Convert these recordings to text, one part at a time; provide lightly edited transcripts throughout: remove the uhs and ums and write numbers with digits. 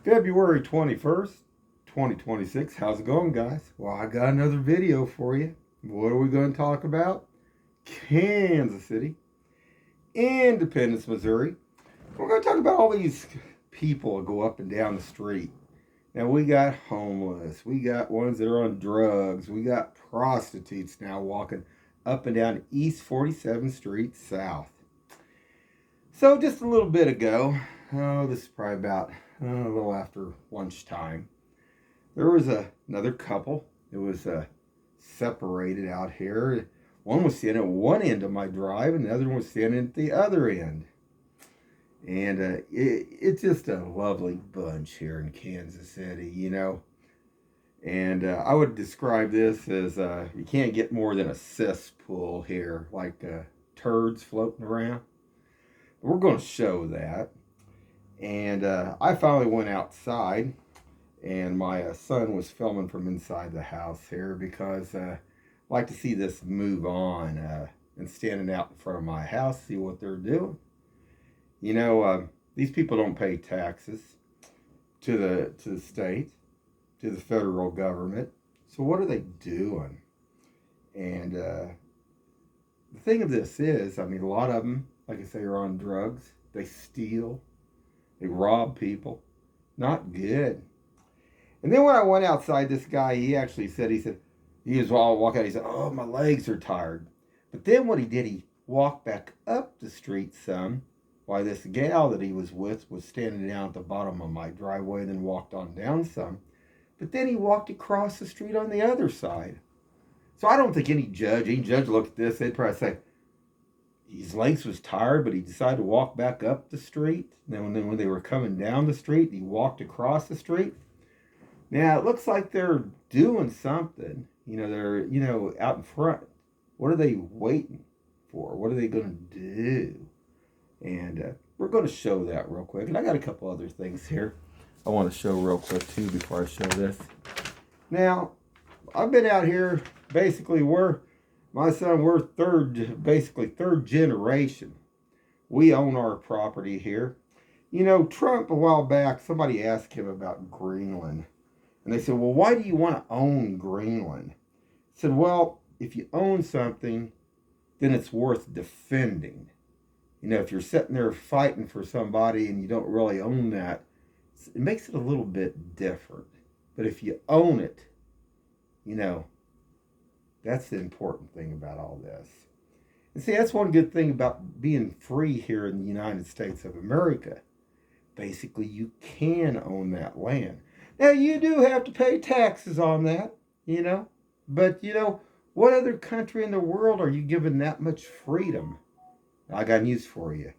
February 21st, 2026. How's it going, guys? Well, I got another video for you. What are we going to talk about? Kansas City, Independence, Missouri. We're going to talk about all these people that go up and down the street. Now, we got homeless. We got ones that are on drugs. We got prostitutes now walking up and down East 47th Street South. So, just a little bit ago, this is probably about a little after lunchtime, there was another couple. It was separated out here. One was standing at one end of my drive, and the other one was standing at the other end. And it's just a lovely bunch here in Kansas City, you know. And I would describe this as you can't get more than a cesspool here, like turds floating around. We're going to show that. And I finally went outside, and my son was filming from inside the house here because I like to see this move on and standing out in front of my house, see what they're doing. You know, these people don't pay taxes to the state, to the federal government. So what are they doing? And the thing of this is, I mean, a lot of them, like I say, are on drugs. They steal. They rob people. Not good. And then when I went outside, this guy, he said, he was all walking out, he said, oh, my legs are tired. But then what he did, he walked back up the street some, while this gal that he was with was standing down at the bottom of my driveway, then walked on down some. But then he walked across the street on the other side. So I don't think any judge looked at this, they'd probably say, his legs was tired, but he decided to walk back up the street. Then when they were coming down the street, he walked across the street. Now, it looks like they're doing something. You know, they're, out in front. What are they waiting for? What are they going to do? And we're going to show that real quick. And I got a couple other things here I want to show real quick, too, before I show this. Now, I've been out here, basically, my son, we're third generation. We own our property here. You know, Trump, a while back, somebody asked him about Greenland. And they said, well, why do you want to own Greenland? He said, well, if you own something, then it's worth defending. You know, if you're sitting there fighting for somebody and you don't really own that, it makes it a little bit different. But if you own it, you know, that's the important thing about all this. And see, that's one good thing about being free here in the United States of America. Basically, you can own that land. Now, you do have to pay taxes on that, you know. But, you know, what other country in the world are you given that much freedom? I got news for you.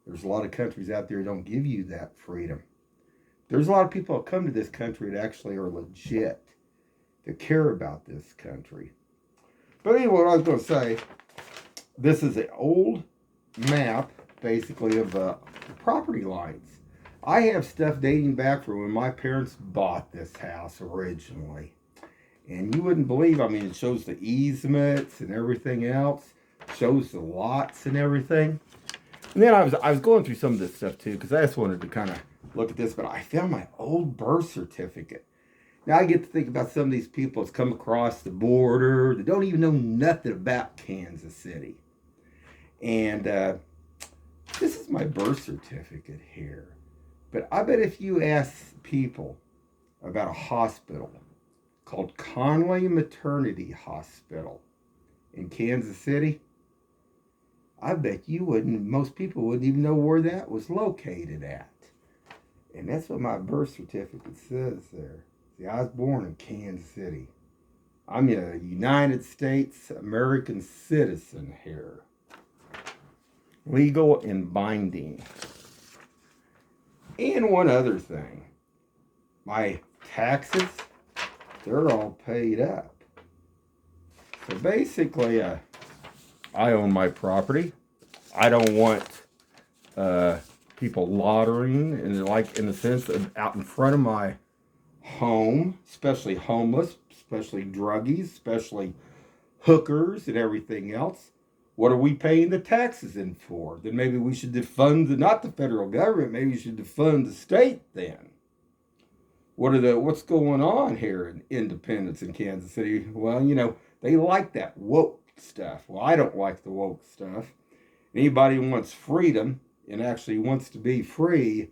There's a lot of countries out there that don't give you that freedom. There's a lot of people that come to this country that actually are legit, that care about this country. But anyway, what I was going to say, this is an old map, basically, of the property lines. I have stuff dating back from when my parents bought this house originally. And you wouldn't believe, I mean, it shows the easements and everything else. Shows the lots and everything. And then I was going through some of this stuff, too, because I just wanted to kind of look at this. But I found my old birth certificate. Now, I get to think about some of these people that's come across the border that don't even know nothing about Kansas City. And this is my birth certificate here. But I bet if you ask people about a hospital called Conway Maternity Hospital in Kansas City, I bet most people wouldn't even know where that was located at. And that's what my birth certificate says there. See, I was born in Kansas City. I'm a United States American citizen here. Legal and binding. And one other thing. My taxes, they're all paid up. So basically, I own my property. I don't want people loitering in the sense of out in front of my home, especially homeless, especially druggies, especially hookers and everything else. What are we paying the taxes in for? Then maybe we should defund not the federal government, maybe we should defund the state then. what's going on here in Independence in Kansas City? Well, they like that woke stuff. Well, I don't like the woke stuff. Anybody who wants freedom and actually wants to be free,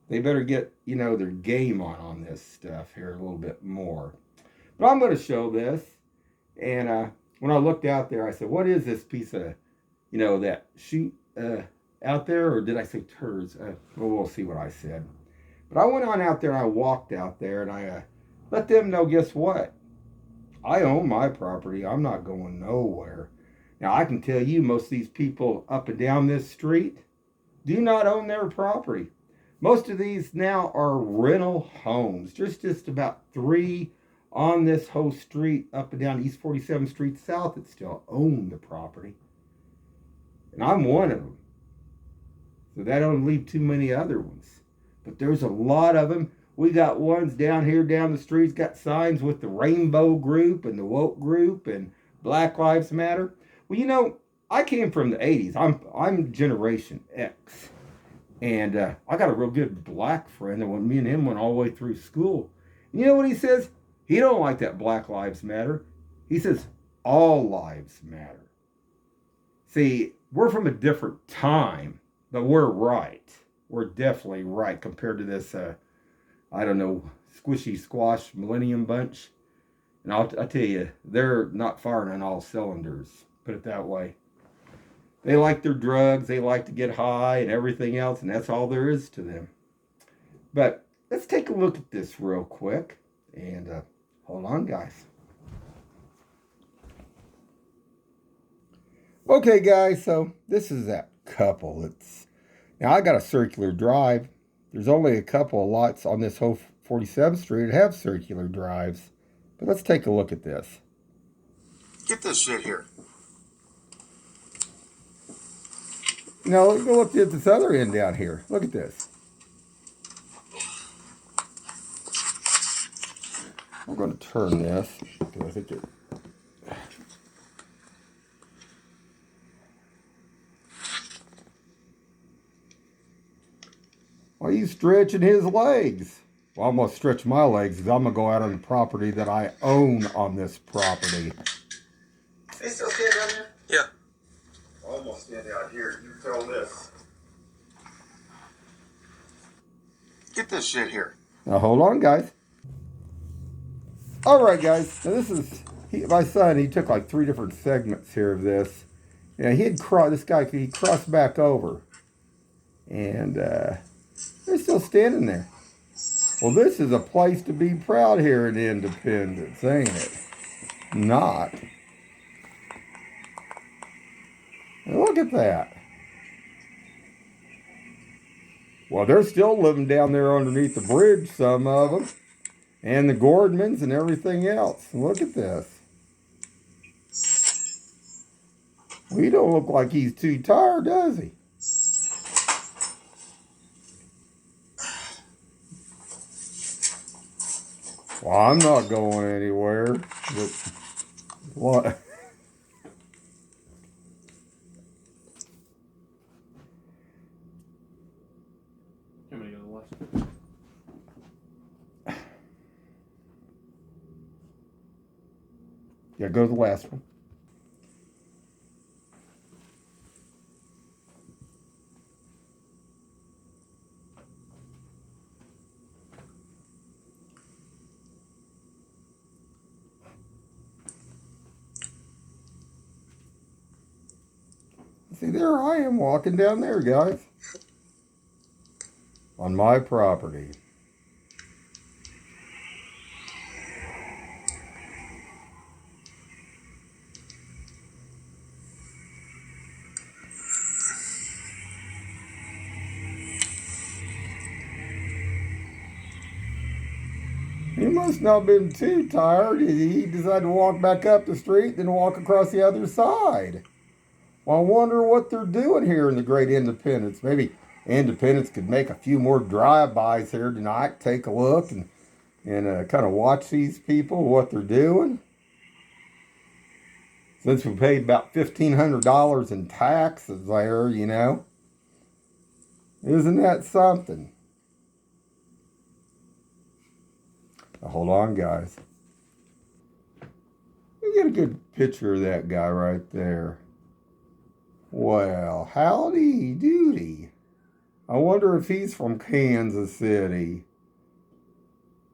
they better get, their game on this stuff here a little bit more. But I'm going to show this. And when I looked out there, I said, what is this piece of, that shoot out there? Or did I say turds? Well, we'll see what I said. But I went on out there and I walked out there and I let them know, guess what? I own my property. I'm not going nowhere. Now, I can tell you, most of these people up and down this street do not own their property. Most of these now are rental homes. There's just about 3 on this whole street up and down East 47th Street South that still own the property. And I'm one of them. So that don't leave too many other ones. But there's a lot of them. We got ones down here down the streets, got signs with the Rainbow Group and the Woke Group and Black Lives Matter. Well, I came from the 80s. I'm Generation X. And I got a real good black friend that me and him went all the way through school. And you know what he says? He don't like that Black Lives Matter. He says all lives matter. See, we're from a different time, but we're right. We're definitely right compared to this, squishy squash millennium bunch. And I'll tell you, they're not firing on all cylinders, put it that way. They like their drugs, they like to get high and everything else, and that's all there is to them. But let's take a look at this real quick. And hold on, guys. Okay, guys, so this is that couple. Now, I got a circular drive. There's only a couple of lots on this whole 47th Street that have circular drives. But let's take a look at this. Get this shit here. Now, let's go look at this other end down here. Look at this. I'm going to turn this because I think it... Why are you stretching his legs? Well, I'm going to stretch my legs because I'm going to go out on the property that I own on this property. They still stand down there? Yeah. Almost stand out here. You tell this. Get this shit here. Now, hold on, guys. All right, guys. Now, this is... my son, he took like 3 different segments here of this. Yeah, he crossed back over. And they're still standing there. Well, this is a place to be proud here in Independence, ain't it? Not. And look at that. Well, they're still living down there underneath the bridge, some of them. And the Gordmans and everything else. Look at this. Well, he don't look like he's too tired, does he? Well, I'm not going anywhere. But what? I'm gonna go to the left. Yeah, go to the last one. See, there I am walking down there, guys. On my property. He must not have been too tired. He decided to walk back up the street, then walk across the other side. Well, I wonder what they're doing here in the great Independence. Maybe Independence could make a few more drive-bys here tonight, take a look, and kind of watch these people, what they're doing. Since we paid about $1,500 in taxes there, Isn't that something? Hold on, guys. You get a good picture of that guy right there. Well, howdy doody. I wonder if he's from Kansas City.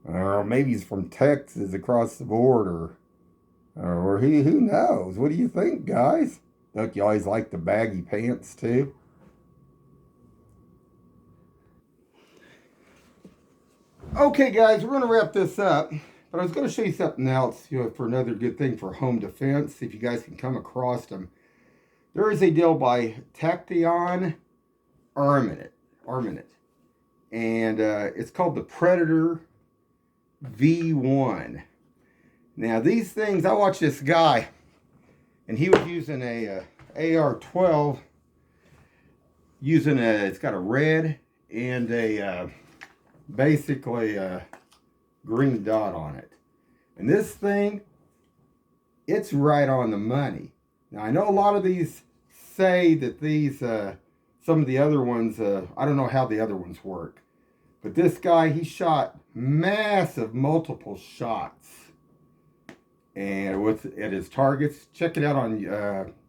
Or maybe he's from Texas across the border. Or who knows? What do you think, guys? Look, you always like the baggy pants, too. Okay, guys, we're going to wrap this up. But I was going to show you something else, for another good thing for home defense, if you guys can come across them. There is a deal by Tachyon Armament. And it's called the Predator V1. Now, these things, I watched this guy, and he was using a AR-12, it's got a red and basically a green dot on it. And this thing, it's right on the money. Now, I know a lot of these say that these, some of the other ones, I don't know how the other ones work. But this guy, he shot massive multiple shots. And at his targets. Check it out on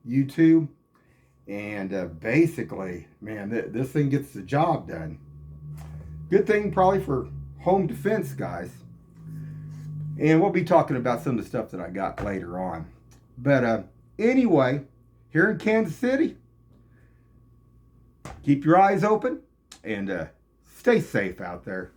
YouTube. And basically, man, this thing gets the job done. Good thing probably for home defense, guys. And we'll be talking about some of the stuff that I got later on. But anyway, here in Kansas City, keep your eyes open and stay safe out there.